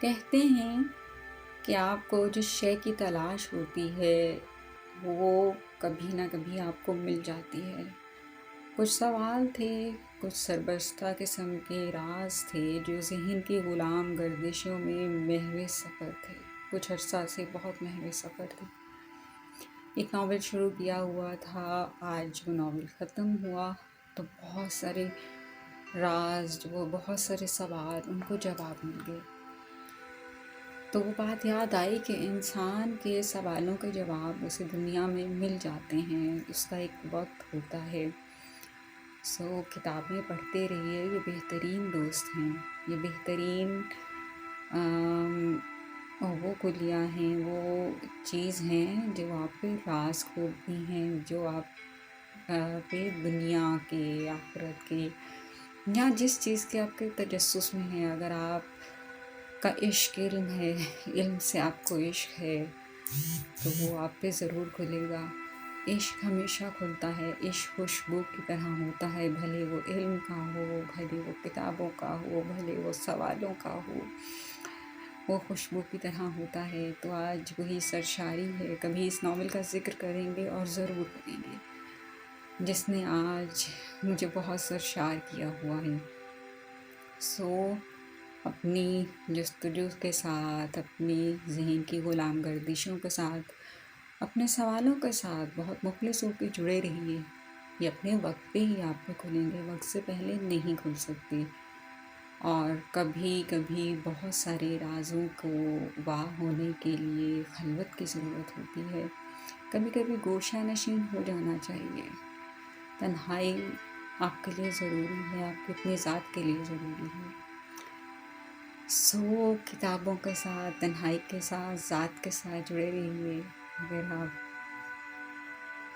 کہتے ہیں کہ آپ کو جس شے کی تلاش ہوتی ہے وہ کبھی نہ کبھی آپ کو مل جاتی ہے۔ کچھ سوال تھے، کچھ سربستہ قسم کے راز تھے جو ذہن کی غلام گردشوں میں محو سفر تھے، کچھ عرصہ سے بہت محو سفر تھے۔ ایک ناول شروع کیا ہوا تھا، آج وہ ناول ختم ہوا تو بہت سارے راز، وہ بہت سارے سوال، ان کو جواب مل گئے۔ تو وہ بات یاد آئی کہ انسان کے سوالوں کے جواب اسے دنیا میں مل جاتے ہیں، اس کا ایک وقت ہوتا ہے۔ کتابیں پڑھتے رہیے، یہ بہترین دوست ہیں، یہ بہترین وہ کلیاں ہیں، وہ چیز ہیں جو آپ کے راز کھولتی ہیں، جو آپ پہ دنیا کے، آخرت کے، یا جس چیز کے آپ کے تجسس میں ہیں۔ اگر آپ کا عشق علم ہے، علم سے آپ کو عشق ہے تو وہ آپ پہ ضرور کھلے گا۔ عشق ہمیشہ کھلتا ہے، عشق خوشبو کی طرح ہوتا ہے، بھلے وہ علم کا ہو، بھلے وہ کتابوں کا ہو، بھلے وہ سوالوں کا ہو، وہ خوشبو کی طرح ہوتا ہے۔ تو آج وہی سرشاری ہے، کبھی اس ناول کا ذکر کریں گے اور ضرور کریں گے، جس نے آج مجھے بہت سرشار کیا ہوا ہے۔ اپنی جستجو کے ساتھ، اپنی ذہن کی غلام گردشوں کے ساتھ، اپنے سوالوں کے ساتھ بہت مخلص ہو کے جڑے رہیے۔ یہ اپنے وقت پہ ہی آپ پہ کھلیں گے، وقت سے پہلے نہیں کھل سکتی۔ اور کبھی کبھی بہت سارے رازوں کو واہ ہونے کے لیے خلوت کی ضرورت ہوتی ہے، کبھی کبھی گوشہ نشین ہو جانا چاہیے۔ تنہائی آپ کے لیے ضروری ہے، آپ کی اپنی ذات کے لیے ضروری ہے۔ کتابوں کے ساتھ، تنہائی کے ساتھ، ذات کے ساتھ جڑے رہیے اگر آپ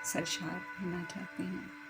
سرشار ہونا چاہتے ہیں۔